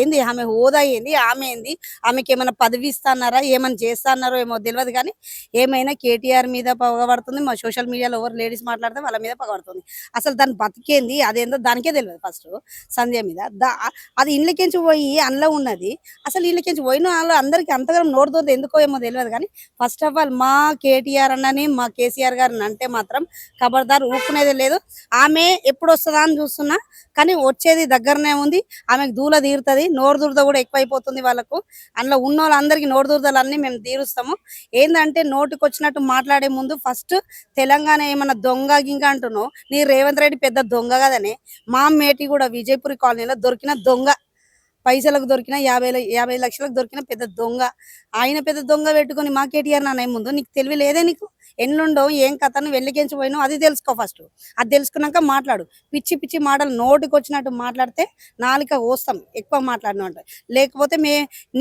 ఏంది ఆమె హోదా ఏంది? ఆమె ఏంది? ఆమెకేమన్నా పదవి ఇస్తన్నారా? ఏమన్నా చేస్తన్నారో ఏమో తెలవదు గానీ, ఏమైనా కేటీఆర్ మీద పగబడుతుంది. మా సోషల్ మీడియాలో ఎవరు లేడీస్ మాట్లాడితే వాళ్ళ మీద పగబడుతుంది. అసలు దాని బతికేంది? అదేందో దానికే తెలవదు ఫస్టు సంధ్య మీద. అది ఇండ్లకెంచి పోయి అందులో ఉన్నది. అసలు ఈళ్ళకెంచి పోయిన ఆళ్ళు అందరికి అంతగానం నోరు దూరదు ఎందుకో ఏమో తెలవదు గానీ, ఫస్ట్ ఆఫ్ ఆల్ మా కేటీఆర్ అన్నని, మా కేసీఆర్ గారిని అంటే మాత్రం ఖబర్దార్ ఊరుకునేదే లేదు. ఆమె ఎప్పుడొస్తదా అని చూస్తున్నా, కానీ వచ్చేది దగ్గరనే ఉంది. ఆమెకు దూల తీరుతుంది, నోరు దురద కూడా ఎక్కువైపోతుంది వాళ్ళకు. అందులో ఉన్న వాళ్ళందరికీ నోరు దురదలన్నీ మేము తీరుస్తాము. ఏందంటే నోటికొచ్చినట్టు మాట్లాడే ముందు ఫస్ట్ తెలంగాణ ఏమన్నా దొంగ గింగ అంటున్నావు, నీ రేవంత్ రెడ్డి పెద్ద దొంగ కదనే. మా మేటి కూడా విజయపురి కాలనీలో దొరికిన దొంగ, పైసలకు దొరికిన 50 లక్షలకు దొరికిన పెద్ద దొంగ. ఆయన పెద్ద దొంగ పెట్టుకొని మా కేటీఆర్ నాన్న ముందు నీకు తెలివి లేదే? నీకు ఎన్నుండో ఏం కథను వెళ్ళికెంచి పోయినావు అది తెలుసుకో ఫస్ట్. అది తెలుసుకున్నాక మాట్లాడు. పిచ్చి పిచ్చి మాటలు నోటికొచ్చినట్టు మాట్లాడితే నాలిక కోస్తాం ఎక్కువ మాట్లాడినావు అంటే. లేకపోతే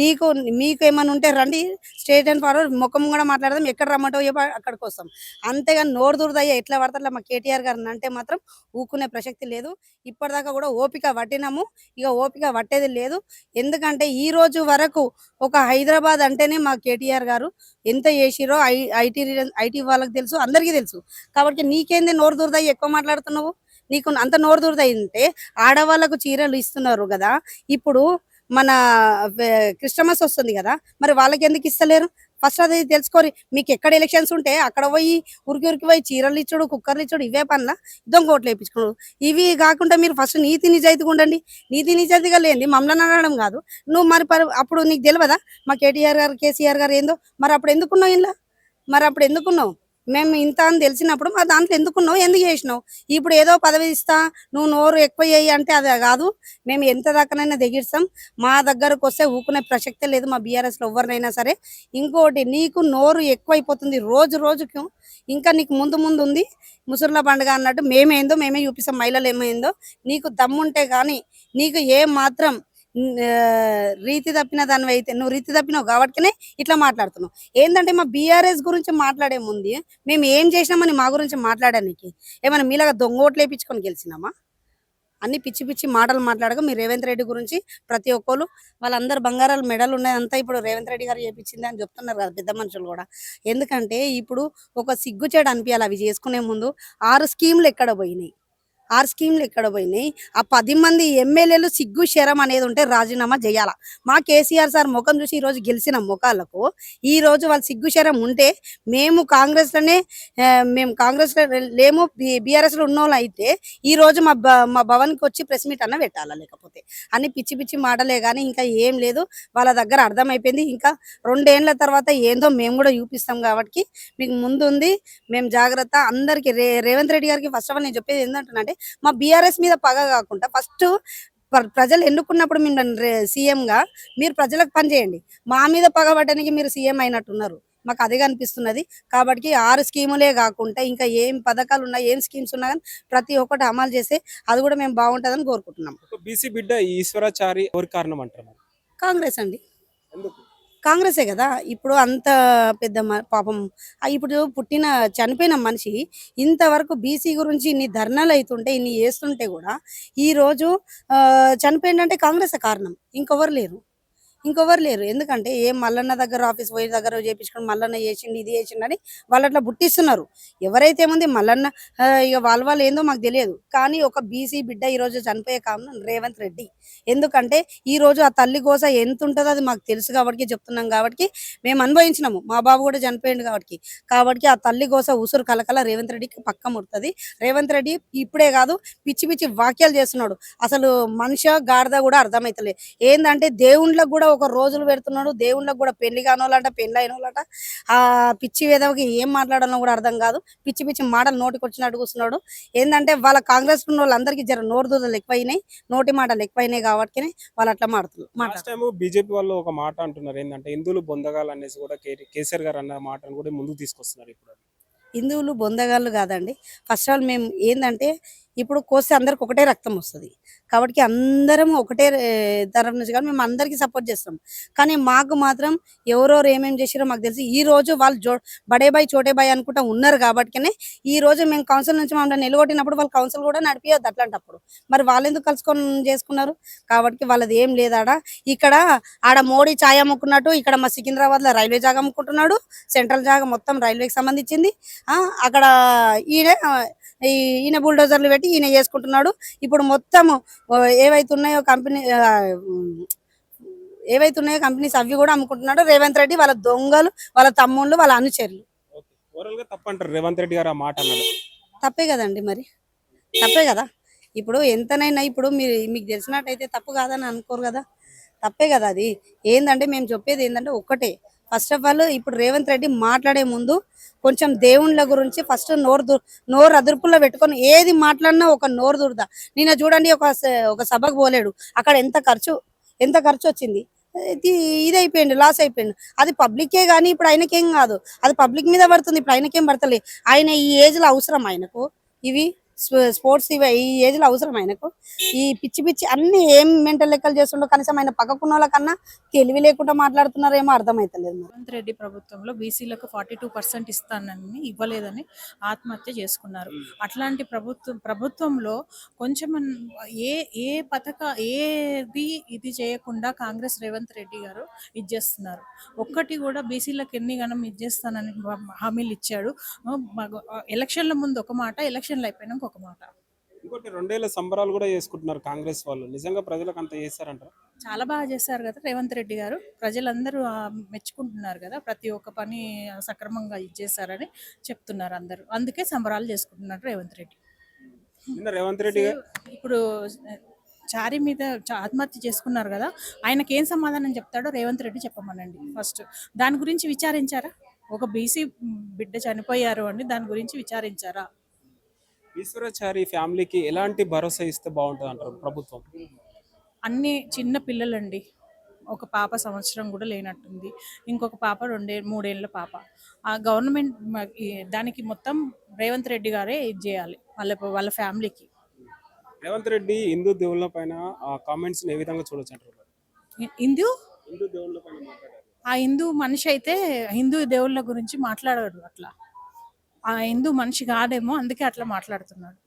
నీకు మీకు ఏమైనా ఉంటే రండి, స్ట్రేట్ అండ్ ఫార్వర్డ్ ముఖం కూడా మాట్లాడదాం. ఎక్కడ రమ్మంటావు చెప్పు, అక్కడికి వస్తాం. అంతేగాని నోరు దూరదయ్యా ఎట్లా పడతా అట్లా మా కేటీఆర్ గారిని అంటే మాత్రం ఊకునే ప్రసక్తి లేదు. ఇప్పటిదాకా కూడా ఓపిక పట్టినాము, ఇక ఓపిక పట్టేది లేదు. ఎందుకంటే ఈ రోజు వరకు ఒక హైదరాబాద్ అంటేనే మా కేటీఆర్ గారు ఎంత చేసిరో ఐటీ వాళ్ళకి తెలుసు, అందరికీ తెలుసు. కాబట్టి నీకేంది నోరు దూరదయ్యి ఎక్కువ మాట్లాడుతున్నావు? నీకు అంత నోరు దూరదయ్యింటే ఆడవాళ్ళకు చీరలు ఇస్తున్నారు కదా. ఇప్పుడు మన క్రిస్టమస్ వస్తుంది కదా, మరి వాళ్ళకి ఎందుకు ఇస్తలేరు? ఫస్ట్ అది తెలుసుకోరి. మీకు ఎక్కడ ఎలక్షన్స్ ఉంటే అక్కడ పోయి ఉరికి ఉరికి పోయి చీరలు ఇచ్చుడు, కుక్కర్లు ఇచ్చుడు, ఇవే పనుల దొంగ ఓట్లు వేయించుకోడు. ఇవి కాకుండా మీరు ఫస్ట్ నీతి నిజాయితీగా ఉండండి. నీతి నిజాయితీగా లేని మమ్మల్ని అనడం కాదు. నువ్వు మరి అప్పుడు నీకు తెలియదా మా కేటీఆర్ గారు కేసీఆర్ గారు ఏందో? మరి అప్పుడు ఎందుకున్నావు ఇలా? మరి అప్పుడు ఎందుకున్నావు? మేము ఇంత అని తెలిసినప్పుడు మా దాంట్లో ఎందుకున్నావు, ఎందుకు చేసినావు? ఇప్పుడు ఏదో పదవి ఇస్తా, నువ్వు నోరు ఎక్కువ చేయి అంటే అది కాదు. మేము ఎంత దాకానైనా దిగిస్తాం. మా దగ్గరకు వస్తే ఊకునే ప్రసక్తే లేదు మా బీఆర్ఎస్లో ఎవరినైనా సరే. ఇంకోటి, నీకు నోరు ఎక్కువైపోతుంది రోజు రోజుకు. ఇంకా నీకు ముందు ముందు ఉంది ముసుర్ల పండుగ అన్నట్టు. మేమే చూపిస్తాం మహిళలు ఏమైందో. నీకు దమ్ముంటే కానీ నీకు ఏం మాత్రం రీతి తప్పిన దానివి అయితే, నువ్వు రీతి తప్పినావు కాబట్టినే ఇట్లా మాట్లాడుతున్నావు. ఏంటంటే మా బీఆర్ఎస్ గురించి మాట్లాడే ముందు మేము ఏం చేసినామని మా గురించి మాట్లాడడానికి ఏమైనా మీలాగా దొంగ ఓట్లు వేయించుకొని గెలిచినామా? అన్ని పిచ్చి పిచ్చి మాటలు మాట్లాడక మీ రేవంత్ రెడ్డి గురించి ప్రతి ఒక్కరు వాళ్ళందరూ బంగారాలు మెడలు ఉన్నాయంతా ఇప్పుడు రేవంత్ రెడ్డి గారు చేపించింది అని చెప్తున్నారు కదా పెద్ద మనుషులు కూడా. ఎందుకంటే ఇప్పుడు ఒక సిగ్గుచేటు అనిపించాలి అవి చేసుకునే ముందు. 6 స్కీములు ఎక్కడ పోయినాయి? 6 స్కీములు ఎక్కడ పోయినాయి? ఆ 10 మంది ఎమ్మెల్యేలు సిగ్గు శరం అనేది ఉంటే రాజీనామా చేయాల. మా కేసీఆర్ సార్ ముఖం చూసి ఈరోజు గెలిచిన ముఖాలకు ఈరోజు వాళ్ళు సిగ్గు శరం ఉంటే మేము కాంగ్రెస్లోనే మేము కాంగ్రెస్లో లేము, బీఆర్ఎస్లో ఉన్నోళ్ళు అయితే ఈరోజు మా భవన్కి వచ్చి ప్రెస్ మీట్ అన్న పెట్టాలా? లేకపోతే అన్ని పిచ్చి పిచ్చి మాటలే కానీ ఇంకా ఏం లేదు. వాళ్ళ దగ్గర అర్థమైపోయింది. ఇంకా 2 ఏళ్ల తర్వాత ఏందో మేము కూడా చూపిస్తాం కాబట్టి మీకు ముందు ఉంది. మేము జాగ్రత్త. అందరికీ రేవంత్ రెడ్డి గారికి ఫస్ట్ ఆఫ్ ఆల్ నేను చెప్పేది ఏంటంటే, మా బీఆర్ఎస్ మీద పగ కాకుండా ఫస్ట్ ప్రజలు ఎన్నుకున్నప్పుడు మిమ్మల్ని సీఎంగా మీరు ప్రజలకు పని చేయండి. మా మీద పగబట్టడానికి మీరు సీఎం అయినట్టున్నారు. మాకు అదే కనిపిస్తున్నది. కాబట్టి 6 స్కీములే కాకుండా ఇంకా ఏం పథకాలు ఉన్నా, ఏం స్కీమ్స్ ఉన్నా కానీ ప్రతి ఒక్కటి అమలు చేస్తే అది కూడా మేము బాగుంటుందని కోరుకుంటున్నాం. బీసీ బిడ్డ ఈశ్వరాచారి ఎవరి కారణం అంటారు? కాంగ్రెస్ అండి. కాంగ్రెసే కదా. ఇప్పుడు అంత పెద్ద పాపం ఇప్పుడు చనిపోయిన మనిషి ఇంతవరకు బీసీ గురించి ఇన్ని ధర్నాలు అవుతుంటే, ఇన్ని చేస్తుంటే కూడా ఈరోజు చనిపోయిందంటే కాంగ్రెసే కారణం. ఇంకెవరు లేరు. ఎందుకంటే మల్లన్న దగ్గర ఆఫీస్ పోయి దగ్గర చేయించుకొని మల్లన్న చేసిండు, ఇది చేసిండని వాళ్ళు అట్లా బుట్టిస్తున్నారు. ఎవరైతే ఏముంది మల్లన్న ఇక వాళ్ళు ఏందో మాకు తెలియదు. కానీ ఒక బీసీ బిడ్డ ఈరోజు చనిపోయే కారణం రేవంత్ రెడ్డి. ఎందుకంటే ఈరోజు ఆ తల్లి కోస ఎంత ఉంటుందో అది మాకు తెలుసు కాబట్టి చెప్తున్నాం. కాబట్టి మేము అనుభవించినాము. మా బాబు కూడా చనిపోయిండు కాబట్టి ఆ తల్లి కోస ఉసురు కలకల రేవంత్ రెడ్డికి పక్క ముడుతుంది. రేవంత్ రెడ్డి ఇప్పుడే కాదు పిచ్చి పిచ్చి వాక్యాలు చేస్తున్నాడు. అసలు మనిషి గాడిద కూడా అర్థమవుతలే. ఏంటంటే దేవుళ్ళకు కూడా ఒక రోజులు పెడుతున్నాడు. దేవుళ్ళకు కూడా పెళ్లి కానోళ్ళంట, పెళ్లి అయిన వాళ్ళట. ఆ పిచ్చి వేదవకి ఏం మాట్లాడాలో కూడా అర్థం కాదు. పిచ్చి పిచ్చి మాటలు నోటికి వచ్చినట్టు కూర్చున్నాడు. ఏంటంటే వాళ్ళ కాంగ్రెస్ ఉన్న వాళ్ళందరికీ జర నోరు దూదలు ఎక్కువైనాయి, నోటి మాటలు ఎక్కువైనాయి కాబట్టి వాళ్ళు అట్లా మాట్లాడుతున్నారు. బీజేపీ వాళ్ళు ఒక మాట అంటున్నారు ఏంటంటే హిందువులు బొందగాలు అనేసి కూడా కేసీఆర్ గారు అన్న మాటను కూడా ముందుకు తీసుకొస్తున్నారు. ఇప్పుడు హిందువులు బొందగాళ్ళు కాదండి. ఫస్ట్ ఆఫ్ ఆల్ మేము ఏంటంటే ఇప్పుడు కోస్తే అందరికి ఒకటే రక్తం వస్తది. కాబట్టి అందరం ఒకటే తరపు నుంచి కానీ మేము అందరికీ సపోర్ట్ చేస్తాం. కానీ మాకు మాత్రం ఎవరెవరు ఏమేమి చేసిర్రో మాకు తెలుసు. ఈరోజు వాళ్ళు బడే భాయ్, చోటే భాయ్ అనుకుంటా ఉన్నారు కాబట్టికనే ఈరోజు మేము కౌన్సిల్ నుంచి మమ్మల్ని నిలగొట్టినప్పుడు వాళ్ళు కౌన్సిల్ కూడా నడిపియొద్దు అట్లాంటప్పుడు. మరి వాళ్ళెందుకు కలుసుకొని చేసుకున్నారు? కాబట్టి వాళ్ళది ఏం లేదాడ. ఇక్కడ ఆడ మోడీ ఛాయ్ అమ్ముకున్నట్టు ఇక్కడ మా సికింద్రాబాద్‌లో రైల్వే జాగా అమ్ముకుంటున్నాడు. సెంట్రల్ జాగా మొత్తం రైల్వేకి సంబంధించింది. అక్కడ ఈయన ఈయన బుల్డోజర్లు పెట్టి ఈయన చేసుకుంటున్నాడు. ఇప్పుడు మొత్తము ఏవైతున్నాయో ఏవైతున్నాయో కంపెనీస్ అవి కూడా అమ్ముకుంటున్నాడు రేవంత్ రెడ్డి. వాళ్ళ దొంగలు, వాళ్ళ తమ్ముళ్ళు, వాళ్ళ అనుచరులు. ఓకే. ఓవరాల్ గా తప్పంటారు రేవంత్ రెడ్డి గారు ఆ మాట అన్నాడు. తప్పే కదండి మరి, తప్పే కదా. ఇప్పుడు ఎంతనైనా ఇప్పుడు మీకు తెలిసినట్టయితే తప్పు కాదని అనుకోరు కదా, తప్పే కదా అది. ఏందంటే మేము చెప్పేది ఏంటంటే ఒక్కటే, ఫస్ట్ ఆఫ్ ఆల్ ఇప్పుడు రేవంత్ రెడ్డి మాట్లాడే ముందు కొంచెం దేవుళ్ళ గురించి ఫస్ట్ నోరు అదుపులో పెట్టుకొని ఏది మాట్లాడినా ఒక నోరు దురద. నిన్న చూడండి ఒక సభకు పోలేడు, అక్కడ ఎంత ఖర్చు వచ్చింది. ఇదైపోయింది, లాస్ అయిపోయింది. అది పబ్లికే కానీ ఇప్పుడు ఆయనకేం కాదు, అది పబ్లిక్ మీద పడుతుంది. ఇప్పుడు ఆయనకేం పడతలే. ఆయన ఈ ఏజ్ లో అవసరం ఆయనకు ఇవి స్పోర్ట్స్ ఇవి ఈ ఏజ్ లో అవసరం ఆయనకు. ఈ పిచ్చి పిచ్చి అన్ని ఏం మెంటల్ లెక్కలు చేస్తుండో కనీసం ఆయన పక్కకున్న వాళ్ళకన్నా తెలివి లేకుండా మాట్లాడుతున్నారేమో అర్థమైతలేదు మరి. రేవంత్ రెడ్డి ప్రభుత్వంలో బీసీలకు 42% ఇస్తానని ఇవ్వలేదని ఆత్మహత్య చేసుకున్నారు. అట్లాంటి ప్రభుత్వంలో కొంచెం ఏ ఏ ఏది ఇది చేయకుండా కాంగ్రెస్ రేవంత్ రెడ్డి గారు ఇది చేస్తున్నారు. ఒక్కటి కూడా బీసీలకు ఎన్ని గణం ఇది చేస్తానని హామీలు ఇచ్చాడు. ఎలక్షన్ల ముందు ఒక మాట, ఎలక్షన్లు అయిపోయినాక ఒక మాట. ఇంకోటి 2 ఏళ్ల సంబరాలు కూడా చేసుకుంటున్నారు కాంగ్రెస్ వాళ్ళు. నిజంగా ప్రజలకు అంత చేస్తారంటారా? చాలా బాగా చేశారు కదా రేవంత్ రెడ్డి గారు. ప్రజలందరూ మెచ్చుకుంటున్నారు కదా, ప్రతి ఒక్క పని సక్రమంగా ఇచ్చేసారని చెప్తున్నారు అందరూ. అందుకే సంబరాలు చేసుకుంటున్నారు రేవంత్ రెడ్డి. నిన్న రేవంత్ రెడ్డి గారు ఇప్పుడు చారి మీద ఆత్మహత్య చేసుకున్నారు కదా, ఆయనకి ఏం సమాధానం చెప్తాడో రేవంత్ రెడ్డి చెప్పమనండి ఫస్ట్. దాని గురించి విచారించారా? ఒక బీసీ బిడ్డ చనిపోయారు అని దాని గురించి విచారించారా? ఈశ్వరాచారి ఫ్యామిలీకి ఎలాంటి భరోసా ఇస్తే బాగుంటుంది అంటారు ప్రభుత్వం? అన్ని చిన్న పిల్లలండి. ఒక పాప సంవత్సరం కూడా లేనట్టుంది, ఇంకొక పాప 3 ఏళ్ళ పాప. ఆ గవర్నమెంట్ దానికి మొత్తం రేవంత్ రెడ్డి గారే ఇది చేయాలి వాళ్ళ ఫ్యామిలీకి. రేవంత్ రెడ్డి హిందూ దేవుళ్ళ పైన కామెంట్స్ ఏ విధంగా చూడొచ్చు అంటారు? హిందూ హిందూ దేవుళ్ళ పైన మాట్లాడారు. ఆ హిందూ మనిషి అయితే హిందూ దేవుళ్ళ గురించి మాట్లాడాడు. అట్లా ఆ హిందూ మనిషి కాదేమో, అందుకే అట్లా మాట్లాడుతున్నాడు.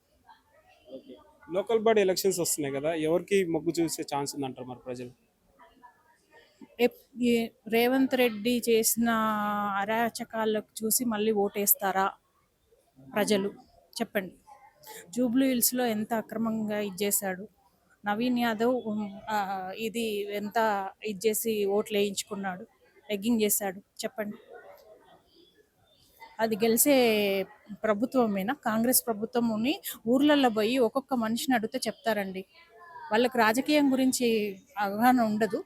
ఓకే. లోకల్ బాడీ ఎలక్షన్స్ వస్తున్నాయి కదా, ఎవరికి మొగ్గు చూసే ఛాన్స్ ఉందంటారు మరి ప్రజలు? ఈ రేవంత్ రెడ్డి చేసిన అరాచకాలకు చూసి మళ్ళీ ఓటేస్తారా ప్రజలు? చెప్పండి. జూబ్లీ హిల్స్లో ఎంత అక్రమంగా ఇది చేశాడు నవీన్ యాదవ్. ఇది ఎంత ఇది చేసి ఓట్లు వేయించుకున్నాడు, ఎగ్గింగ్ చేశాడు. చెప్పండి. అది గెలిచే ప్రభుత్వమేనా? కాంగ్రెస్ ప్రభుత్వంని ఊర్లలో పోయి ఒక్కొక్క మనిషిని అడిగితే చెప్తారండి. వాళ్ళకు రాజకీయం గురించి అవగాహన ఉండదు.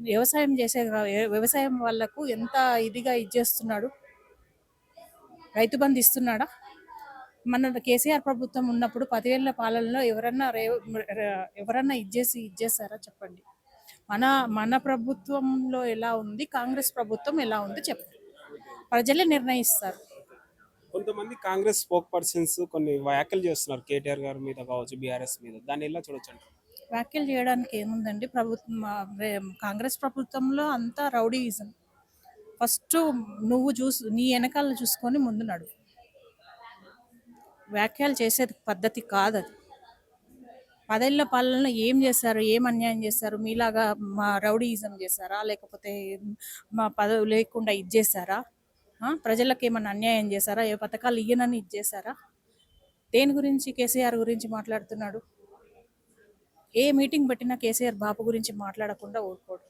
వ్యవసాయం వాళ్ళకు ఎంత ఇదిగా ఇది చేస్తున్నాడు. రైతు బంధు ఇస్తున్నాడా? మన కేసీఆర్ ప్రభుత్వం ఉన్నప్పుడు 10 ఏళ్ల పాలనలో ఎవరన్నా ఇది చేశారా? చెప్పండి. మన ప్రభుత్వంలో ఎలా ఉంది, కాంగ్రెస్ ప్రభుత్వం ఎలా ఉంది చెప్పండి. ప్రజలే నిర్ణయిస్తారు. కొంతమంది కాంగ్రెస్ స్పోక్ పర్సన్స్ కొన్ని వ్యాఖ్యలు చేస్తున్నారు కేటీఆర్ గారి మీద కావచ్చు, బీఆర్ఎస్ మీద. దాన్ని ఎలా చూడొచ్చు అంటారు? వ్యాఖ్యలు చేయడానికి ఏముందండి? కాంగ్రెస్ ప్రభుత్వంలో అంతా రౌడీయిజం. ఫస్ట్ నువ్వు నీ వెనకాల చూసుకొని ముందు నడు. వ్యాఖ్యలు చేసేది పద్ధతి కాదు అది. 10 ఏళ్ల పాలనలో ఏం చేశారు, ఏం అన్యాయం చేశారు? మీలాగా మా రౌడీయిజం చేశారా, లేకపోతే మా పదవి లేకుండా ఇది చేశారా? ప్రజలకు ఏమన్నా అన్యాయం చేశారా? ఏ పథకాలు ఇయ్యనని ఇది చేశారా? దేని గురించి కేసీఆర్ గురించి మాట్లాడుతున్నాడు? ఏ మీటింగ్ పెట్టినా కేసీఆర్ బాబు గురించి మాట్లాడకుండా ఊరుకోడు,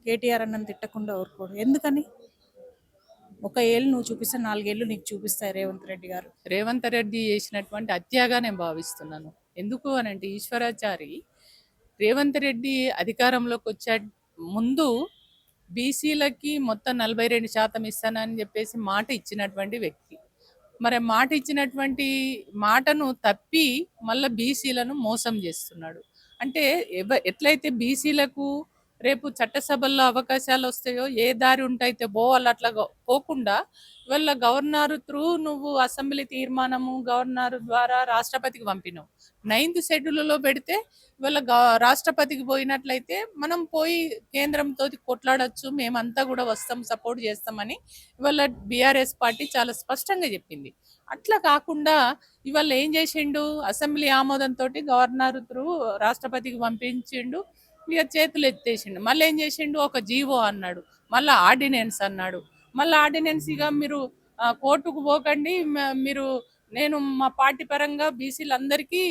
కేటీఆర్ అన్నని తిట్టకుండా ఊరుకోడు. ఎందుకని? 1 ఏళ్ళు నువ్వు చూపిస్తే 4 ఏళ్ళు నీకు చూపిస్తాయి రేవంత్ రెడ్డి గారు. రేవంత్ రెడ్డి చేసినటువంటి హత్యగా నేను భావిస్తున్నాను. ఎందుకు అనంటే ఈశ్వరాచారి రేవంత్ రెడ్డి అధికారంలోకి వచ్చే ముందు బీసీలకి మొత్తం 42% ఇస్తానని చెప్పేసి మాట ఇచ్చినటువంటి వ్యక్తి. మరి మాట ఇచ్చినటువంటి మాటను తప్పి మళ్ళీ బీసీలను మోసం చేస్తున్నాడు. అంటే ఎట్లయితే బీసీలకు రేపు చట్టసభల్లో అవకాశాలు వస్తాయో ఏ దారి ఉంటైతే పోవాలి అట్లా పోకుండా ఇవాళ గవర్నర్ త్రూ నువ్వు అసెంబ్లీ తీర్మానము గవర్నర్ ద్వారా రాష్ట్రపతికి పంపినావు. 9th షెడ్యూల్లో పెడితే ఇవాళ రాష్ట్రపతికి పోయినట్లయితే మనం పోయి కేంద్రంతో కొట్లాడొచ్చు, మేమంతా కూడా వస్తాం, సపోర్ట్ చేస్తామని ఇవాళ బీఆర్ఎస్ పార్టీ చాలా స్పష్టంగా చెప్పింది. అట్లా కాకుండా ఇవాళ ఏం చేసిండు, అసెంబ్లీ ఆమోదంతో గవర్నర్ త్రూ రాష్ట్రపతికి పంపించిండు, ఇక చేతులు ఎత్తేసిండు. మళ్ళీ ఏం చేసిండు, ఒక జీవో అన్నాడు, మళ్ళీ ఆర్డినెన్స్ అన్నాడు. మళ్ళీ ఆర్డినెన్స్ ఇక మీరు కోర్టుకు పోకండి, మీరు నేను మా పార్టీ పరంగా బీసీలందరికీ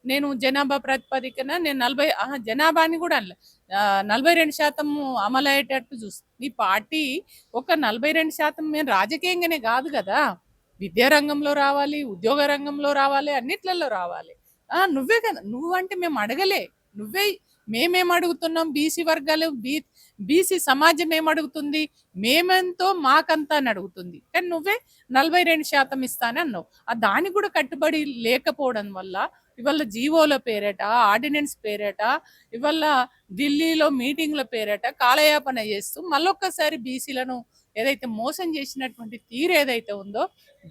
నేను జనాభా ప్రాతిపదికన నేను 40 జనాభాని కూడా 42% అమలయ్యేటట్టు చూస్తుంది. ఈ పార్టీ ఒక 42% మేము రాజకీయంగానే కాదు కదా, విద్యా రంగంలో రావాలి, ఉద్యోగ రంగంలో రావాలి, అన్నిట్లలో రావాలి. నువ్వే కదా, నువ్వంటే మేము అడగలే, నువ్వే మేమేం అడుగుతున్నాం, బీసీ వర్గాలు బీసీ సమాజం ఏం అడుగుతుంది, మేమెంతో మాకంతా అని అడుగుతుంది. కానీ నువ్వే 42% ఇస్తానే అన్నావు. దానికి కూడా కట్టుబడి లేకపోవడం వల్ల ఇవాళ జీవోల పేరట, ఆర్డినెన్స్ పేరట, ఇవాళ ఢిల్లీలో మీటింగ్ల పేరట కాలయాపన చేస్తూ మళ్ళొక్కసారి బీసీలను ఏదైతే మోసం చేసినటువంటి తీరు ఏదైతే ఉందో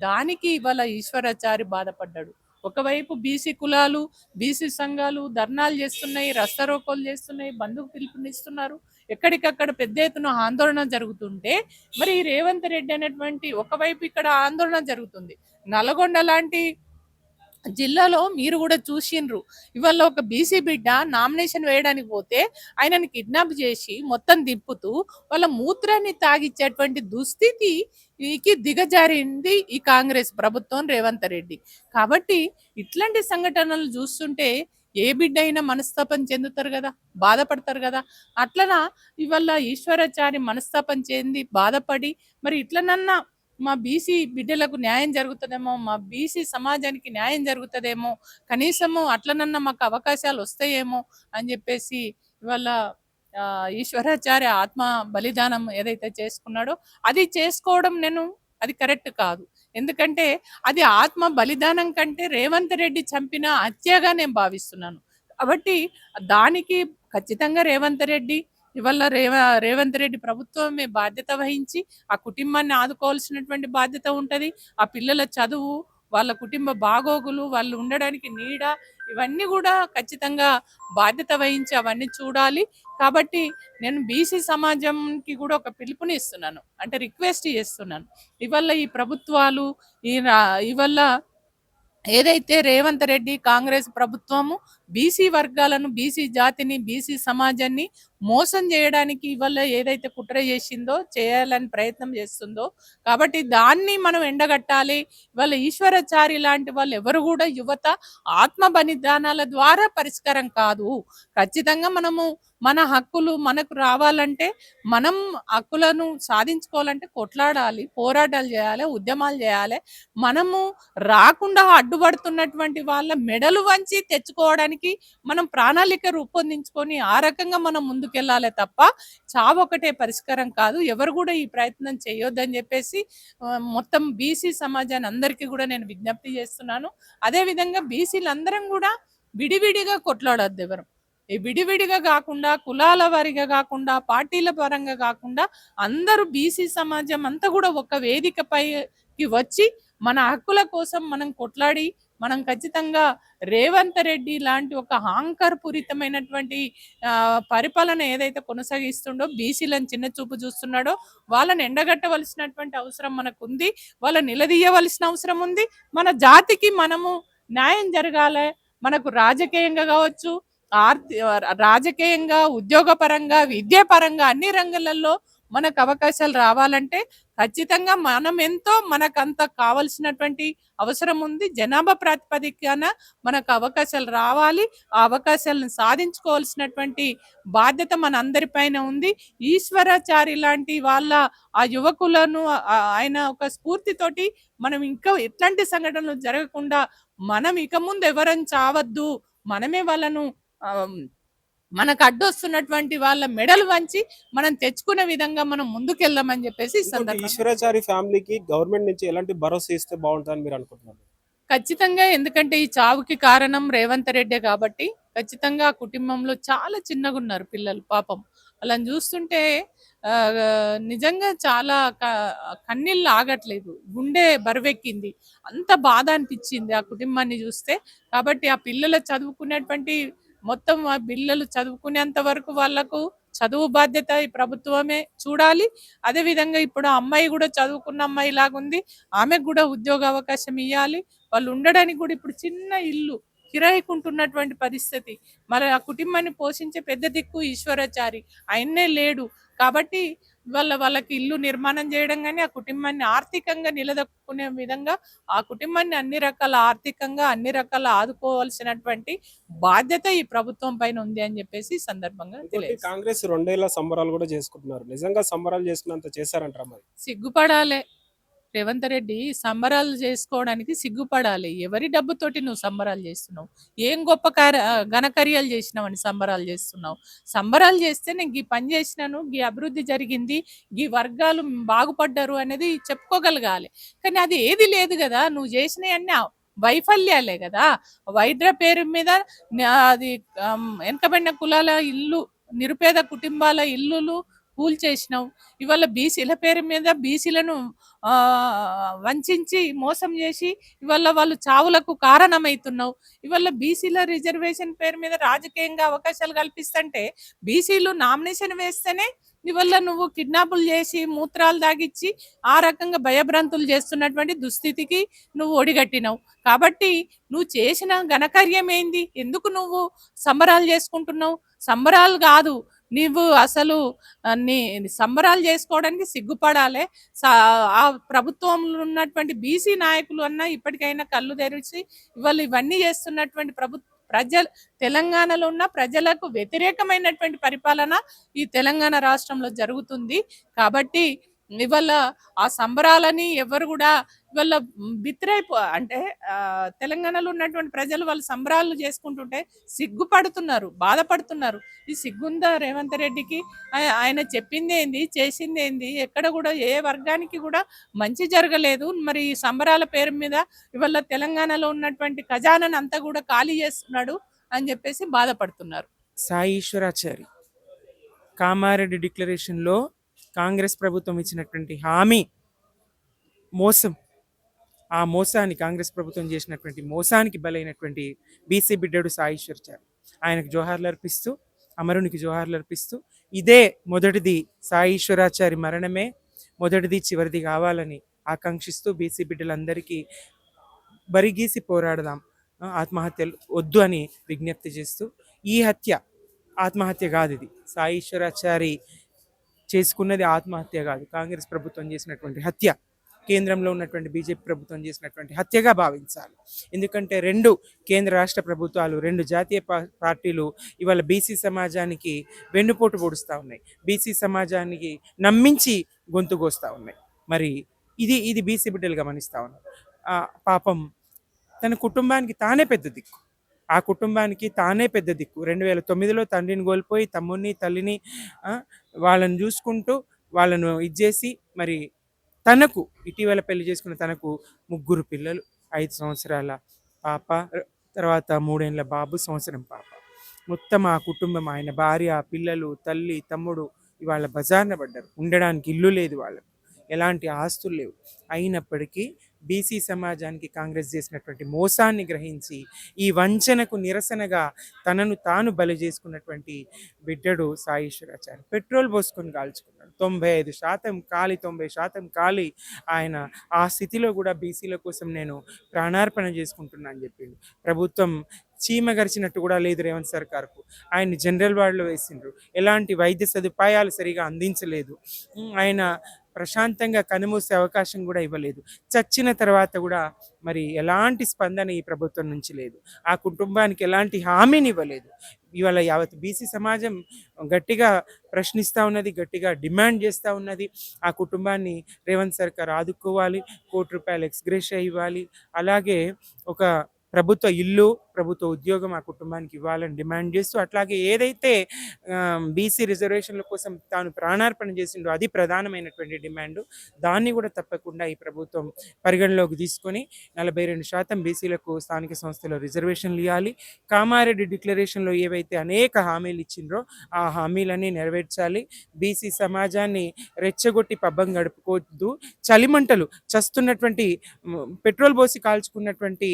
దానికి ఇవాళ ఈశ్వరాచారి బాధపడ్డాడు. ఒకవైపు బీసీ కులాలు, బీసీ సంఘాలు ధర్నాలు చేస్తున్నాయి, రస్తారోకోలు చేస్తున్నాయి, బంధుకు పిలుపునిస్తున్నారు, ఎక్కడికక్కడ పెద్ద ఎత్తున ఆందోళన జరుగుతుంటే మరి రేవంత్ రెడ్డి అనేటువంటి ఒకవైపు ఇక్కడ ఆందోళన జరుగుతుంది. నల్గొండ లాంటి జిల్లాలో మీరు కూడా చూసిండ్రు, ఇవాళ ఒక బీసీ బిడ్డ నామినేషన్ వేయడానికి పోతే ఆయనని కిడ్నాప్ చేసి మొత్తం దింపుతూ వాళ్ళ మూత్రాన్ని తాగిచ్చేటువంటి దుస్థితికి దిగజారింది ఈ కాంగ్రెస్ ప్రభుత్వం, రేవంత్ రెడ్డి. కాబట్టి ఇట్లాంటి సంఘటనలు చూస్తుంటే ఏ బిడ్డ అయినా మనస్తాపం చెందుతారు కదా, బాధపడతారు కదా. అట్లనా ఇవాళ ఈశ్వరాచారి మనస్తాపం చెంది బాధపడి మరి ఇట్లనన్నా మా బీసీ బిడ్డలకు న్యాయం జరుగుతుందేమో, మా బీసీ సమాజానికి న్యాయం జరుగుతుందేమో, కనీసము అట్లనన్నా మాకు అవకాశాలు వస్తాయేమో అని చెప్పేసి ఇవాళ ఈశ్వరాచార్య ఆత్మ బలిదానం ఏదైతే చేసుకున్నాడో అది చేసుకోవడం అది కరెక్ట్ కాదు. ఎందుకంటే అది ఆత్మ బలిదానం కంటే రేవంత్ రెడ్డి చంపిన హత్యగా నేను భావిస్తున్నాను. కాబట్టి దానికి ఖచ్చితంగా ఇవాళ రేవంత్ రెడ్డి ప్రభుత్వమే బాధ్యత వహించి ఆ కుటుంబాన్ని ఆదుకోవాల్సినటువంటి బాధ్యత ఉంటది. ఆ పిల్లల చదువు, వాళ్ళ కుటుంబ బాగోగులు, వాళ్ళు ఉండడానికి నీడ, ఇవన్నీ కూడా ఖచ్చితంగా బాధ్యత వహించి అవన్నీ చూడాలి. కాబట్టి నేను బీసీ సమాజంకి కూడా ఒక పిలుపుని ఇస్తున్నాను, అంటే రిక్వెస్ట్ చేస్తున్నాను. ఇవాళ ఈ ప్రభుత్వాలు ఇవాళ ఏదైతే రేవంత్ రెడ్డి కాంగ్రెస్ ప్రభుత్వము బీసీ వర్గాలను, బీసీ జాతిని, బీసీ సమాజాన్ని మోసం చేయడానికి ఇవాళ ఏదైతే కుట్ర చేసిందో, చేయాలని ప్రయత్నం చేస్తుందో, కాబట్టి దాన్ని మనం ఎండగట్టాలి. ఇవాళ ఈశ్వరాచారి లాంటి వాళ్ళు ఎవరు కూడా యువత ఆత్మ బలిదానాల ద్వారా పరిష్కారం కాదు. ఖచ్చితంగా మనము మన హక్కులు మనకు రావాలంటే, మనం హక్కులను సాధించుకోవాలంటే కొట్లాడాలి, పోరాటాలు చేయాలి, ఉద్యమాలు చేయాలి. మనము రాకుండా అడ్డుపడుతున్నటువంటి వాళ్ళ మెడలు వంచి తెచ్చుకోవడానికి మనం ప్రణాళిక రూపొందించుకొని ఆ రకంగా మనం ముందుకెళ్ళాలి తప్ప చావొకటే పరిష్కారం కాదు. ఎవరు కూడా ఈ ప్రయత్నం చేయొద్దని చెప్పేసి మొత్తం బీసీ సమాజాన్ని అందరికీ కూడా నేను విజ్ఞప్తి చేస్తున్నాను. అదేవిధంగా బీసీలందరం కూడా విడివిడిగా కొట్లాడొద్దు. ఈ విడివిడిగా కాకుండా, కులాల వారిగా కాకుండా, పార్టీల పరంగా కాకుండా అందరూ బీసీ సమాజం అంతా కూడా ఒక వేదికపైకి వచ్చి మన హక్కుల కోసం మనం కొట్లాడి మనం ఖచ్చితంగా రేవంత్ రెడ్డి లాంటి ఒక అహంకారపూరితమైనటువంటి పరిపాలన ఏదైతే కొనసాగిస్తుండో, బీసీలను చిన్న చూపు చూస్తున్నాడో వాళ్ళని ఎండగట్టవలసినటువంటి అవసరం మనకు ఉంది, వాళ్ళని నిలదీయవలసిన అవసరం ఉంది. మన జాతికి మనము న్యాయం జరగాలి. మనకు రాజకీయంగా కావచ్చు, రాజకీయంగా, ఉద్యోగపరంగా, విద్యాపరంగా అన్ని రంగాలలో మనకు అవకాశాలు రావాలంటే ఖచ్చితంగా మనం ఎంతో మనకంత కావాల్సినటువంటి అవసరం ఉంది. జనాభా ప్రాతిపదికన మనకు అవకాశాలు రావాలి. ఆ అవకాశాలను సాధించుకోవాల్సినటువంటి బాధ్యత మన అందరిపైన ఉంది. ఈశ్వరాచారి లాంటి వాళ్ళ ఆ యువకులను ఆయన ఒక స్ఫూర్తితోటి మనం ఇంకా ఎట్లాంటి సంఘటనలు జరగకుండా మనం ఇక ముందు ఎవరని చావద్దు, మనమే వాళ్ళను మనకు అడ్డొస్తున్నటువంటి వాళ్ళ మెడలు వంచి మనం తెచ్చుకునే విధంగా మనం ముందుకెళ్దామని చెప్పేసి ఈశ్వరాచారి ఫ్యామిలీకి గవర్నమెంట్ నుంచి ఎలాంటి భరోసా ఇస్తే బాగుంటుందని మీరు అనుకుంటున్నారు? ఖచ్చితంగా, ఎందుకంటే ఈ చావుకి కారణం రేవంత్ రెడ్డి కాబట్టి ఖచ్చితంగా ఆ కుటుంబంలో చాలా చిన్నగున్నారు పిల్లలు పాపం. వాళ్ళని చూస్తుంటే నిజంగా చాలా కన్నీళ్ళు ఆగట్లేదు. గుండె బరువెక్కింది. అంత బాధ అనిపిచ్చింది ఆ కుటుంబాన్ని చూస్తే. కాబట్టి ఆ పిల్లలు చదువుకునేటువంటి మొత్తం ఆ పిల్లలు చదువుకునేంత వరకు వాళ్ళకు చదువు బాధ్యత ఈ ప్రభుత్వమే చూడాలి. అదే విధంగా ఇప్పుడు ఆ అమ్మాయి కూడా చదువుకున్న అమ్మాయిలాగుంది. ఆమెకు కూడా ఉద్యోగ అవకాశం ఇయ్యాలి. వాళ్ళు ఉండడానికి కూడా ఇప్పుడు చిన్న ఇల్లు కిరాయికుంటున్నటువంటి పరిస్థితి. మరి ఆ కుటుంబాన్ని పోషించే పెద్ద దిక్కు ఈశ్వరాచారి. ఆయన్నే లేడు. కాబట్టి వాళ్ళకి ఇల్లు నిర్మాణం చేయడం గాని, ఆ కుటుంబాన్ని ఆర్థికంగా నిలదొక్కునే విధంగా ఆ కుటుంబాన్ని అన్ని రకాల ఆర్థికంగా అన్ని రకాల ఆదుకోవాల్సినటువంటి బాధ్యత ఈ ప్రభుత్వం పైన ఉంది అని చెప్పేసి ఈ సందర్భంగా ఇంకోటి తెలియజేస్తున్నాను. కాంగ్రెస్ 2 ఏళ్ల సంబరాలు కూడా చేసుకుంటున్నారు. నిజంగా సంబరాలు చేసుకున్నంత చేశారంటారా మరి? సిగ్గుపడాలి. రేవంత్ రెడ్డి సంబరాలు చేసుకోవడానికి సిగ్గుపడాలి. ఎవరి డబ్బుతోటి నువ్వు సంబరాలు చేస్తున్నావు? ఏం గొప్ప ఘనకార్యాలు చేసినావని సంబరాలు చేస్తున్నావు? సంబరాలు చేస్తే నేను గీ పని చేసినాను, గీ అభివృద్ధి జరిగింది, గీ వర్గాలు బాగుపడ్డారు అనేది చెప్పుకోగలగాలి. కానీ అది ఏది లేదు కదా. నువ్వు చేసినవన్నీ వైఫల్యాలే కదా. వైద్య పేరు మీద అది వెనకబడిన కులాల ఇల్లు, నిరుపేద కుటుంబాల ఇల్లులు కూల్చేసినావు. ఇవాళ బీసీల పేరు మీద బీసీలను వంచించి మోసం చేసి ఇవాళ వాళ్ళు చావులకు కారణమవుతున్నావు. ఇవాళ బీసీల రిజర్వేషన్ పేరు మీద రాజకీయంగా అవకాశాలు కల్పిస్తుంటే బీసీలు నామినేషన్ వేస్తేనే ఇవాళ నువ్వు కిడ్నాపులు చేసి మూత్రాలు దాగిచ్చి ఆ రకంగా భయభ్రాంతులు చేస్తున్నటువంటి దుస్థితికి నువ్వు ఒడిగట్టినావు. కాబట్టి నువ్వు చేసిన ఘనకార్యం ఏంది? ఎందుకు నువ్వు సంబరాలు చేసుకుంటున్నావు? సంబరాలు కాదు, నువ్వు అసలు నీ సంబరాలు చేసుకోవడానికి సిగ్గుపడాలి. ఆ ప్రభుత్వంలో ఉన్నటువంటి బీసీ నాయకులు అన్నా ఇప్పటికైనా కళ్ళు తెరిచి ఇవాళ ఇవన్నీ చేస్తున్నటువంటి ప్రజలు తెలంగాణలో ఉన్న ప్రజలకు వ్యతిరేకమైనటువంటి పరిపాలన ఈ తెలంగాణ రాష్ట్రంలో జరుగుతుంది. కాబట్టి ఇవాళ ఆ సంబరాలని ఎవరు కూడా ఇవాళ అంటే తెలంగాణలో ఉన్నటువంటి ప్రజలు వాళ్ళు సంబరాలు చేసుకుంటుంటే సిగ్గుపడుతున్నారు, బాధపడుతున్నారు. ఈ సిగ్గుందా రేవంత్ రెడ్డికి? ఆయన చెప్పింది ఏంది, చేసింది ఏంది? ఎక్కడ కూడా ఏ వర్గానికి కూడా మంచి జరగలేదు. మరి ఈ సంబరాల పేరు మీద ఇవాళ తెలంగాణలో ఉన్నటువంటి ఖజానాను అంతా కూడా ఖాళీ చేస్తున్నాడు అని చెప్పేసి బాధపడుతున్నారు. సాయి ఈశ్వరాచారి కామారెడ్డి డిక్లరేషన్లో కాంగ్రెస్ ప్రభుత్వం ఇచ్చినటువంటి హామీ మోసం, ఆ మోసాన్ని కాంగ్రెస్ ప్రభుత్వం చేసినటువంటి మోసానికి బలైనటువంటి బీసీ బిడ్డడు సాయి ఈశ్వరాచారి. ఆయనకు జోహార్లు అర్పిస్తూ, అమరునికి జోహార్లు అర్పిస్తూ, ఇదే మొదటిది సాయి ఈశ్వరాచారి మరణమే మొదటిది చివరిది కావాలని ఆకాంక్షిస్తూ బీసీ బిడ్డలందరికీ బరిగీసి పోరాడదాం, ఆత్మహత్యలు వద్దు అని విజ్ఞప్తి చేస్తూ, ఈ హత్య ఆత్మహత్య కాదు, ఇది సాయి ఈశ్వరాచారి చేసుకున్నది ఆత్మహత్య కాదు, కాంగ్రెస్ ప్రభుత్వం చేసినటువంటి హత్య, కేంద్రంలో ఉన్నటువంటి బీజేపీ ప్రభుత్వం చేసినటువంటి హత్యగా భావించాలి. ఎందుకంటే 2 కేంద్ర రాష్ట్ర ప్రభుత్వాలు, 2 జాతీయ పార్టీలు ఇవాళ బీసీ సమాజానికి వెన్నుపోటు పొడుస్తూ ఉన్నాయి, బీసీ సమాజానికి నమ్మించి గొంతుకొస్తూ ఉన్నాయి. మరి ఇది బీసీ బిడ్డలు గమనిస్తూ ఉన్నారు. పాపం తన కుటుంబానికి తానే పెద్ద దిక్కు, ఆ కుటుంబానికి తానే పెద్ద దిక్కు. 2009లో తండ్రిని కోల్పోయి తమ్ముడిని తల్లిని వాళ్ళని చూసుకుంటూ వాళ్ళను ఇచ్చేసి మరి తనకు ఇటీవల పెళ్లి చేసుకున్న తనకు 3 పిల్లలు, 5 సంవత్సరాల పాప, తర్వాత 3 ఏళ్ల బాబు, సంవత్సరం పాప. మొత్తం ఆ కుటుంబం, ఆయన భార్య, పిల్లలు, తల్లి, తమ్ముడు ఇవాళ బజార్న పడ్డారు. ఉండడానికి ఇల్లు లేదు వాళ్ళకు, ఎలాంటి ఆస్తులు లేవు. అయినప్పటికీ బీసీ సమాజానికి కాంగ్రెస్ చేసినటువంటి మోసాన్ని గ్రహించి ఈ వంచనకు నిరసనగా తనను తాను బలి చేసుకున్నటువంటి బిడ్డడు సాయి ఈశ్వరాచారి. పెట్రోల్ పోసుకొని కాల్చుకున్నాడు. 95% కాలి, 90% కాలి ఆయన ఆ స్థితిలో కూడా బీసీల కోసం నేను ప్రాణార్పణ చేసుకుంటున్నా అని చెప్పిండు. ప్రభుత్వం చీమ గరిచినట్టు కూడా లేదు రేవంత్ సర్కార్కు. ఆయన్ని జనరల్ వార్డులో వేసిండ్రు, ఎలాంటి వైద్య సదుపాయాలు సరిగా అందించలేదు, ఆయన ప్రశాంతంగా కనుమూసే అవకాశం కూడా ఇవ్వలేదు. చచ్చిన తర్వాత కూడా మరి ఎలాంటి స్పందన ఈ ప్రభుత్వం నుంచి లేదు, ఆ కుటుంబానికి ఎలాంటి హామీని ఇవ్వలేదు. ఇవాళ యావత్ బీసీ సమాజం గట్టిగా ప్రశ్నిస్తూ ఉన్నది, గట్టిగా డిమాండ్ చేస్తూ ఉన్నది. ఆ కుటుంబాన్ని రేవంత్ సర్కార్ ఆదుకోవాలి, ₹1 కోటి ఎక్స్గ్రేషియా ఇవ్వాలి, అలాగే ఒక ప్రభుత్వ ఇల్లు, ప్రభుత్వ ఉద్యోగం ఆ కుటుంబానికి ఇవ్వాలని డిమాండ్ చేస్తూ, అట్లాగే ఏదైతే బీసీ రిజర్వేషన్ల కోసం తాను ప్రాణార్పణ చేసిండో అది ప్రధానమైనటువంటి డిమాండ్. దాన్ని కూడా తప్పకుండా ఈ ప్రభుత్వం పరిగణలోకి తీసుకొని 42% బీసీలకు స్థానిక సంస్థలో రిజర్వేషన్లు ఇవ్వాలి. కామారెడ్డి డిక్లరేషన్లో ఏవైతే అనేక హామీలు ఇచ్చిండ్రో ఆ హామీలన్నీ నెరవేర్చాలి. బీసీ సమాజాన్ని రెచ్చగొట్టి పబ్బం గడుపుకోవద్దు. చలిమంటలు చస్తున్నటువంటి పెట్రోల్ పోసి కాల్చుకున్నటువంటి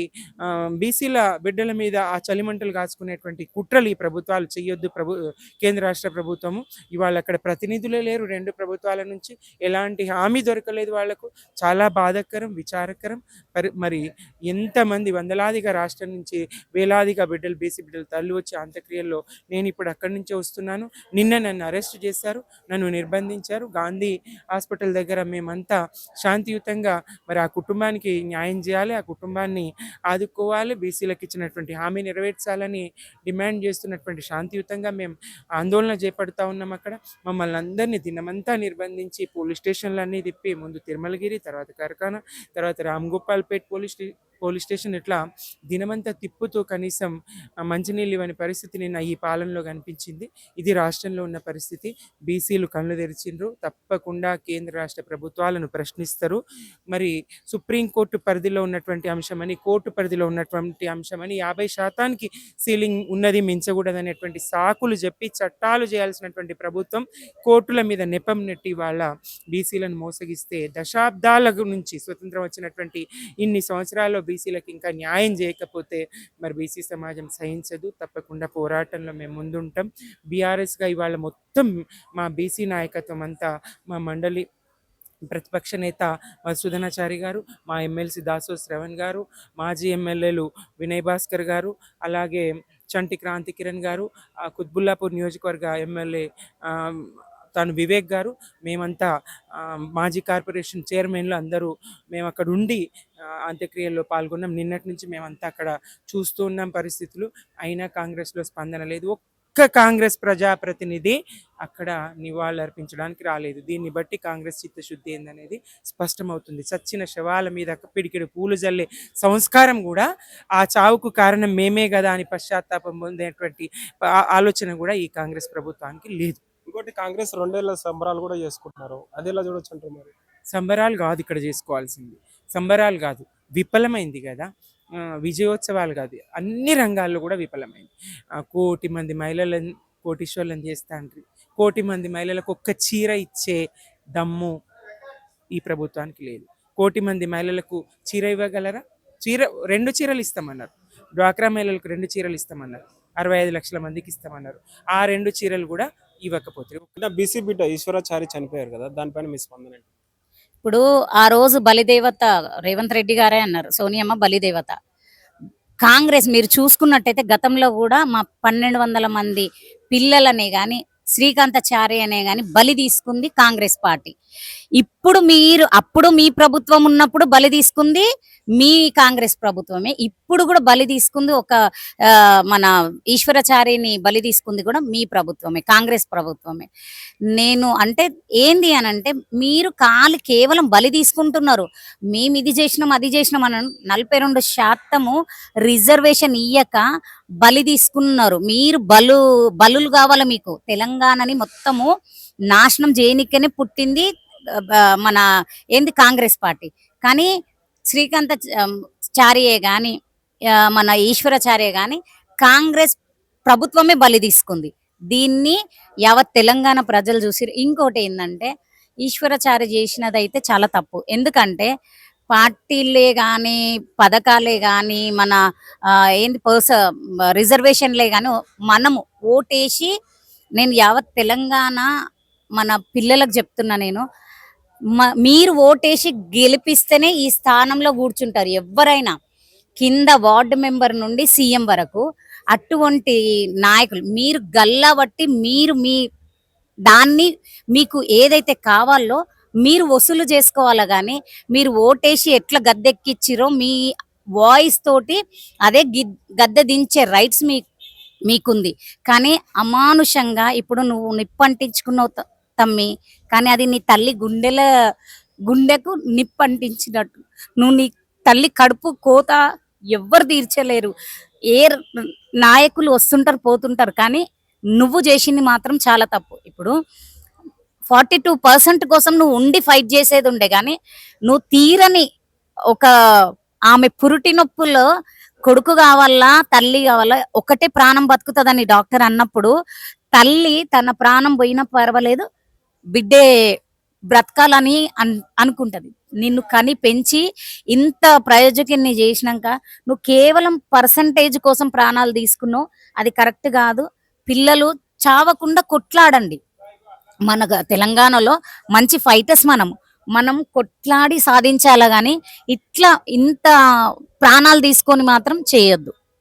బీసీల బిడ్డల మీద ఆ చలిమంటలు కాచుకునేటువంటి కుట్రలు ఈ ప్రభుత్వాలు చేయొద్దు. కేంద్ర రాష్ట్ర ప్రభుత్వము ఇవాళ అక్కడ ప్రతినిధులే లేరు. 2 ప్రభుత్వాల నుంచి ఎలాంటి హామీ దొరకలేదు వాళ్లకు. చాలా బాధాకరం, విచారకరం. మరి ఎంతమంది వందలాదిగా రాష్ట్రం నుంచి వేలాదిగా బిడ్డలు, బీసీ బిడ్డలు తల్లి వచ్చి అంత్యక్రియల్లో నేను ఇప్పుడు అక్కడి నుంచే వస్తున్నాను. నిన్న నన్ను అరెస్ట్ చేశారు, నన్ను నిర్బంధించారు. గాంధీ హాస్పిటల్ దగ్గర మేమంతా శాంతియుతంగా మరి ఆ కుటుంబానికి న్యాయం చేయాలి, ఆ కుటుంబాన్ని ఆదుకోవాలి, బీసీలకు ఇచ్చినటువంటి హామీ నెరవేర్చాలని డిమాండ్ చేస్తున్నటువంటి శాంతియుతంగా మేము ఆందోళన చేపడతా ఉన్నాం. అక్కడ మమ్మల్ని అందరినీ దినమంతా నిర్బంధించి పోలీస్ స్టేషన్లన్నీ తిప్పి, ముందు తిరుమలగిరి, తర్వాత కరకాన, తర్వాత రామ్గోపాల్పేట్ పోలీస్ స్టేషన్, ఇట్లా దినమంతా తిప్పుతూ కనీసం మంచినీళ్ళు ఇవ్వని పరిస్థితి నిన్న ఈ పాలనలో కనిపించింది. ఇది రాష్ట్రంలో ఉన్న పరిస్థితి. బీసీలు కళ్ళు తెరిచిండ్రు. తప్పకుండా కేంద్ర రాష్ట్ర ప్రభుత్వాలను ప్రశ్నిస్తారు. మరి సుప్రీంకోర్టు పరిధిలో ఉన్నటువంటి అంశమని, కోర్టు పరిధిలో ఉన్నటువంటి అంశమని 50% సీలింగ్ ఉన్నది, మించకూడదనేటువంటి సాకులు చెప్పి చట్టాలు చేయాల్సినటువంటి ప్రభుత్వం కోర్టుల మీద నెపం నెట్టి వాళ్ళ బీసీలను మోసగిస్తే, దశాబ్దాల నుంచి స్వతంత్రం వచ్చినటువంటి ఇన్ని సంవత్సరాల్లో బీసీలకు ఇంకా న్యాయం చేయకపోతే మరి బీసీ సమాజం సహించదు. తప్పకుండా పోరాటంలో మేము ముందుంటాం. బీఆర్ఎస్గా ఇవాళ మొత్తం మా బీసీ నాయకత్వం అంతా, మా మండలి ప్రతిపక్ష నేత మధుసూదనాచారి గారు, మా ఎమ్మెల్సీ దాసో శ్రవణ్ గారు, మాజీ ఎమ్మెల్యేలు వినయ్ భాస్కర్ గారు, అలాగే చంటి క్రాంతి కిరణ్ గారు, కుత్బుల్లాపూర్ నియోజకవర్గ ఎమ్మెల్యే తను వివేక్ గారు, మేమంతా మాజీ కార్పొరేషన్ చైర్మన్లు అందరూ మేము అక్కడ ఉండి అంత్యక్రియల్లో పాల్గొన్నాం. నిన్నటి నుంచి మేమంతా అక్కడ చూస్తూ ఉన్నాం పరిస్థితులు. అయినా కాంగ్రెస్లో స్పందన లేదు. ఒక్క కాంగ్రెస్ ప్రజాప్రతినిధి అక్కడ నివాళులు అర్పించడానికి రాలేదు. దీన్ని బట్టి కాంగ్రెస్ చిత్తశుద్ధి ఏందనేది స్పష్టమవుతుంది. చచ్చిన శవాల మీద పిడికిడి పూలు జల్లే సంస్కారం కూడా, ఆ చావుకు కారణం మేమే కదా అని పశ్చాత్తాపం పొందేటువంటి ఆలోచన కూడా ఈ కాంగ్రెస్ ప్రభుత్వానికి లేదు. ఇంకోటి, కాంగ్రెస్ 2 ఏళ్ల సంబరాలు కూడా చేసుకుంటున్నారు. అది ఎలా చూడొచ్చు అంటారు? మరి సంబరాలు కాదు ఇక్కడ చేసుకోవాల్సింది, సంబరాలు కాదు, విఫలమైంది కదా, విజయోత్సవాలు కాదు, అన్ని రంగాల్లో కూడా విఫలమైంది. 1 కోటి మంది మహిళలను కోటీశ్వర్లను చేస్తాండ్రి. 1 కోటి మంది మహిళలకు ఒక్క చీర ఇచ్చే దమ్ము ఈ ప్రభుత్వానికి లేదు. 1 కోటి మంది మహిళలకు చీర ఇవ్వగలరా? 2 చీరలు ఇస్తామన్నారు. డ్వాక్రా మహిళలకు 2 చీరలు ఇస్తామన్నారు. 65 లక్షల మందికి ఇస్తామన్నారు. ఆ 2 చీరలు కూడా ఇవ్వకపోతే. బీసీ బిడ్డ ఈశ్వరాచారి చనిపోయారు కదా, దానిపైన మీ స్పందన ఏంటి? ఇప్పుడు ఆ రోజు బలిదేవత రేవంత్ రెడ్డి గారే అన్నారు, సోనియమ్మ బలిదేవత. కాంగ్రెస్ మీరు చూసుకున్నట్టయితే గతంలో కూడా మా 1200 మంది పిల్లలనే గాని, శ్రీకాంతాచారి అనే గాని బలి తీసుకుంది కాంగ్రెస్ పార్టీ. అప్పుడు మీ ప్రభుత్వం ఉన్నప్పుడు బలి తీసుకుంది మీ కాంగ్రెస్ ప్రభుత్వమే. ఇప్పుడు కూడా బలి తీసుకుంది మన ఈశ్వరాచారిని బలి తీసుకుంది కూడా మీ ప్రభుత్వమే, కాంగ్రెస్ ప్రభుత్వమే. నేను అంటే ఏంది అని అంటే, మీరు కేవలం బలి తీసుకుంటున్నారు. మేము ఇది చేసినాం అది చేసినాం అని 42% రిజర్వేషన్ ఇయ్యక బలి తీసుకున్నారు. మీరు బలులు కావాలా మీకు? తెలంగాణని మొత్తము నాశనం చేయనికనే పుట్టింది మన కాంగ్రెస్ పార్టీ. కానీ శ్రీకాంతాచారియే గాని, మన ఈశ్వరాచార్య గాని కాంగ్రెస్ ప్రభుత్వమే బలి తీసుకుంది. దీన్ని యావత్ తెలంగాణ ప్రజలు చూసిరు. ఇంకోటి ఏంటంటే, ఈశ్వరాచార్య చేసినదైతే చాలా తప్పు. ఎందుకంటే పార్టీలే కానీ, పథకాలే కానీ, మన రిజర్వేషన్లే కానీ మనము ఓటేసి, నేను యావత్ తెలంగాణ మన పిల్లలకు చెప్తున్నా, నేను మీరు ఓటేసి గెలిపిస్తేనే ఈ స్థానంలో కూర్చుంటారు ఎవరైనా, కింద వార్డు మెంబర్ నుండి సీఎం వరకు. అటువంటి నాయకులు మీరు గల్లబట్టి, మీరు మీ దాన్ని మీకు ఏదైతే కావాలో మీరు వసూలు చేసుకోవాలా. కానీ మీరు ఓటేసి ఎట్లా గద్దెక్కిచ్చిరో మీ వాయిస్ తోటి అదే గద్దె దించే రైట్స్ మీకుంది. కానీ అమానుషంగా ఇప్పుడు నువ్వు నిప్పంటించుకున్నావు తమ్మి, కానీ అది నీ తల్లి గుండెకు నిప్పంటించినట్టు. నువ్వు నీ తల్లి కడుపు కోత ఎవ్వరు తీర్చలేరు. ఏ ర- నాయకులు వస్తుంటారు పోతుంటారు, కానీ నువ్వు చేసింది మాత్రం చాలా తప్పు. ఇప్పుడు 42% కోసం నువ్వు ఉండి ఫైట్ చేసేది ఉండే, కానీ నువ్వు తీరని ఒక ఆమె పురుటి నొప్పుల్లో కొడుకు కావాలా తల్లి కావాలా, ఒకటే ప్రాణం బతుకుతుందని డాక్టర్ అన్నప్పుడు తల్లి తన ప్రాణం పోయినా పర్వాలేదు బిడ్డే బ్రతకాలని అనుకుంటది. నిన్ను కని పెంచి ఇంత ప్రయోజకుని చేసినాక నువ్వు కేవలం పర్సంటేజ్ కోసం ప్రాణాలు తీసుకున్నావు, అది కరెక్ట్ కాదు. పిల్లలు చావకుండా కొట్లాడండి. మన తెలంగాణలో మంచి ఫైటర్స్ మనం కొట్లాడి సాధించాలా, గాని ఇట్లా ఇంత ప్రాణాలు తీసుకొని మాత్రం చేయొద్దు.